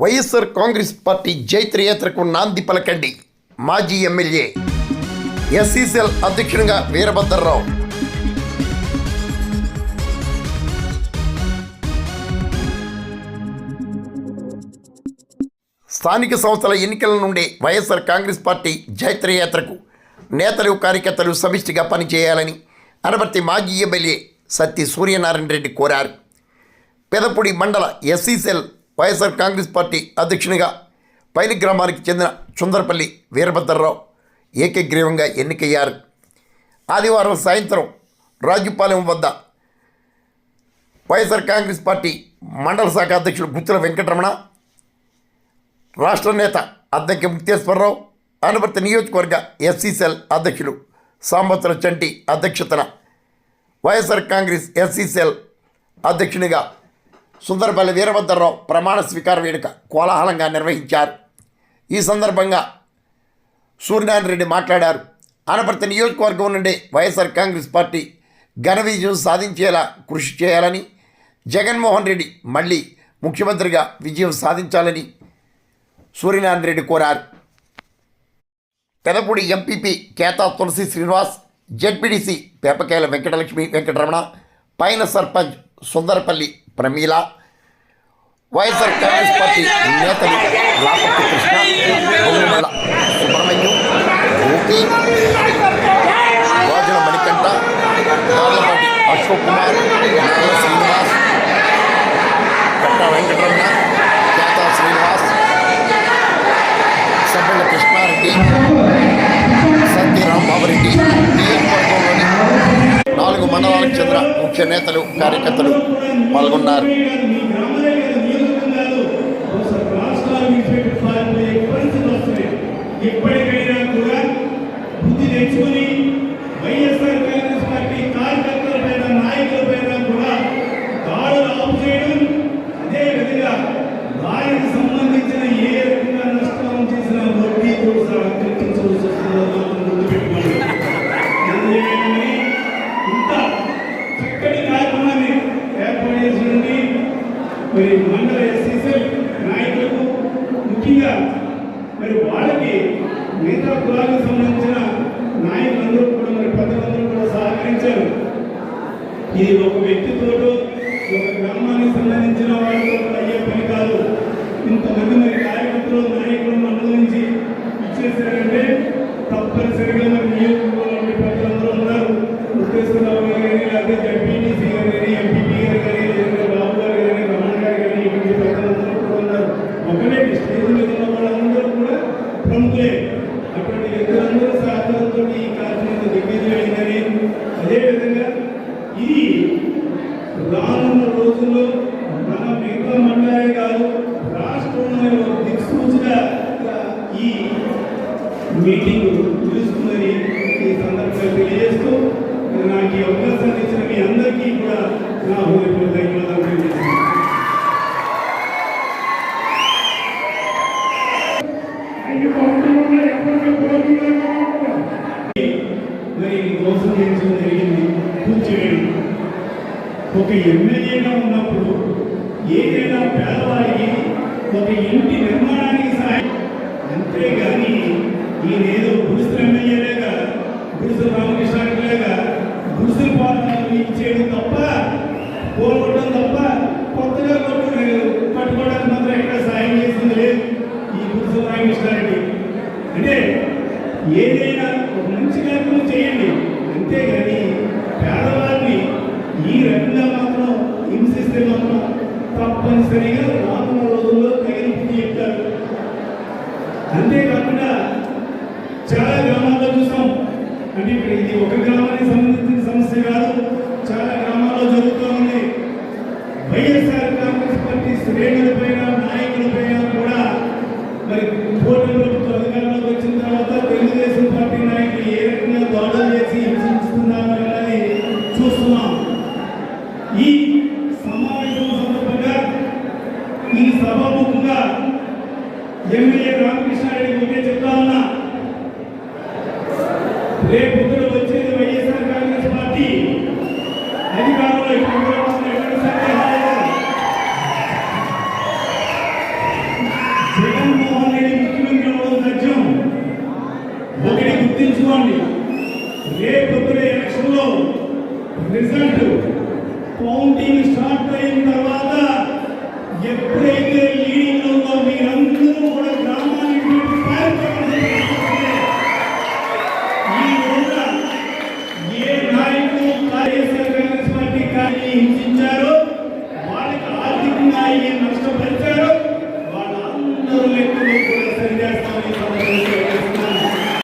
YSR Congress party జైత్రయాత్రకు నాంది పలకండి. మాజీ ఎమ్మెల్యే ఎస్సీసీఎల్ అధ్యక్షునిగా వీరభద్రరావు. స్థానిక సంస్థల ఎన్నికల నుండి వైఎస్ఆర్ కాంగ్రెస్ పార్టీ జైత్రయాత్రకు నేతలు కార్యకర్తలు సమిష్టిగా పనిచేయాలని అనపర్తి మాజీ ఎమ్మెల్యే సత్తి సూర్యనారాయణ రెడ్డి కోరారు. పెదపూడి మండల ఎస్సీసీఎల్ వైఎస్ఆర్ కాంగ్రెస్ పార్టీ అధ్యక్షునిగా పైలి గ్రామానికి చెందిన చుందరపల్లి వీరభద్రరావు ఏకగ్రీవంగా ఎన్నికయ్యారు. ఆదివారం సాయంత్రం రాజుపాలెం వద్ద వైఎస్ఆర్ కాంగ్రెస్ పార్టీ మండల శాఖ అధ్యక్షుడు గుత్తుల వెంకటరమణ, రాష్ట్ర నేత అద్దంకి ముక్తేశ్వరరావు, అనపర్తి నియోజకవర్గ ఎస్సీసీఎల్ అధ్యక్షులు సాంబత్తుల చంటి అధ్యక్షతన వైఎస్ఆర్ కాంగ్రెస్ ఎస్సీసీఎల్ అధ్యక్షునిగా సుందరపల్లి వీరభద్రరావు ప్రమాణ స్వీకార వేడుక కోలాహలంగా నిర్వహించారు. ఈ సందర్భంగా సూర్యనారాయణ రెడ్డి మాట్లాడారు. అనపర్తి నియోజకవర్గం నుండి వైఎస్ఆర్ కాంగ్రెస్ పార్టీ ఘన విజయం సాధించేలా కృషి చేయాలని, జగన్మోహన్ రెడ్డి మళ్ళీ ముఖ్యమంత్రిగా విజయం సాధించాలని సూర్యనారాయణ రెడ్డి కోరారు. పెదపూడి ఎంపీపీ కేతా తులసి శ్రీనివాస్, జెడ్పీడీసీ పేపకేల వెంకటలక్ష్మి వెంకటరమణ, పైన సర్పంచ్ సుందరపల్లి ప్రమీల, వైఎస్ఆర్ కాంగ్రెస్ పార్టీ నేతలు లాపర్తి కృష్ణ, బొమ్మల సుబ్రహ్మణ్యం, గోపి, రాజుల మణికంఠ, దార్లపాటి అశోక్ కుమార్, నల్ల శ్రీనివాస్, కట్టా వెంకటరమణ, కేతా శ్రీనివాస్, సభ్యుల కృష్ణారెడ్డి, సత్యరాంబాబురెడ్డి, నియోజకవర్గంలోని 4 మండలాలకు చెందిన ముఖ్య నేతలు కార్యకర్తలు పాల్గొన్నారు. ఎప్పటికైనా కూడా బుద్ధి తెచ్చుకొని వైఎస్ఆర్ కాంగ్రెస్ పార్టీ కార్యకర్తలపైన నాయకులపైన కూడా దాడులు ఆపు చేయడం, అదేవిధంగా దానికి సంబంధించిన ఏ రకంగా నష్టం చేసిన వడ్డీతో సహా కల్పించవలసి వస్తుందో గుర్తుపెట్టుకోండి. ఇంత చక్కటి కార్యక్రమాన్ని ఏర్పాటు చేసినండి మరి మండల ఎస్సీసీఎల్ నాయకులకు, ముఖ్యంగా మరి వాళ్ళకి మిగతా కులాలకు సంబంధించిన నాయకులందరూ కూడా మరి పెద్దలందరూ కూడా సహకరించారు. ఇది ఒక వ్యక్తితోటో ఒక గ్రామానికి సంబంధించిన వాళ్ళతో అయ్యే పని కాదు. ఇంతమంది మరి కార్యకర్తలు నాయకులు మండలం నుంచి ఇచ్చేసారంటే తప్పనిసరిగా మరి నియోజకవర్గంలో పెద్దలందరూ ఉన్నారు. ముఖ్యేశ్వరరావు గారు కానీ, లేకపోతే జడ్పీటీసీ గారు కానీ, ఎంపీపీ గారు కానీ, బాబు గారు కానీ, రమణ గారు కానీ, ఇటువంటి పెద్దలందరూ కూడా ఉన్నారు. ఒకటే స్టేజ్ మీద ఉన్న వాళ్ళందరూ కూడా ప్రముఖులే. అటువంటి వ్యక్తులందరూ సహకారంతో ఈ కార్యక్రమం దిగ్విజయమైందని, అదేవిధంగా ఇది రానున్న రోజుల్లో మన మిగతా మండలే కాదు రాష్ట్రంలో దిక్సూచిగా ఈ మీటింగ్ పిలుస్తుందని ఈ సందర్భంగా తెలియజేస్తూ నాకు ఈ అవకాశాన్ని ఇచ్చిన మీ అందరికీ కూడా నా హృదయపూర్వక ధన్యవాదాలు తెలియజేస్తున్నాను. మరి మోసం చేయించడం జరిగింది. కూర్చోండి. ఒక ఎమ్మెల్యేగా ఉన్నప్పుడు ఏదైనా పేదవారికి ఒక ఇంటి నిర్మాణానికి సహాయం, అంతేగాని ఈయనేదో గుడిసెల ఎమ్మెల్యేలేగా, గుడిసెల రామకృష్ణారెడ్డిలేగా గుడిసెల పాలనలు ఇచ్చేయడం తప్ప, కోరుకోవడం తప్ప కొత్తగా కట్టుకోవడానికి మాత్రం ఎక్కడ సాయం చేసింది లేదు ఈ గుడిసెల రామకృష్ణారెడ్డి. అంటే ఏదైనా ఒక మంచి కార్యక్రమం చేయండి, అంతేగాని పేదవారిని ఈ రకంగా మాత్రం హింసిస్తే మాత్రం తప్పనిసరిగా రానున్న రోజుల్లో తగిన బుద్ధి చెప్తారు. అంతేకాకుండా చాలా గ్రామాల్లో చూసాం. అంటే ఇప్పుడు ఇది ఒక గ్రామానికి సంబంధించిన సమస్య కాదు, చాలా గ్రామాల్లో జరుగుతూ ఉంది. వైఎస్ఆర్ కాంగ్రెస్ పార్టీ శ్రేణులపైన నాయకులపైన కూడా మరి కూటమి ప్రభుత్వం అధికారంలోకి వచ్చిన తర్వాత తెలుగుదేశం పార్టీ నాయకులు ఏ రకంగా దాడులు చేసి హింసిస్తున్నారు అన్నది చూస్తున్నాం. ఈ సమావేశం సందర్భంగా ఈ సభాముఖంగా ఎమ్మెల్యే రామకృష్ణారెడ్డి ఒకటే చెప్తా ఉన్నా, రేపు వచ్చేది వైఎస్ఆర్ కాంగ్రెస్ పార్టీ అధికారంలో ఎక్కడ జగన్మోహన్ రెడ్డి ముఖ్యమంత్రి అవ్వడం సత్యం. ఒకటి గుర్తించుకోండి, రేపు పొద్దున ఎలక్షన్లో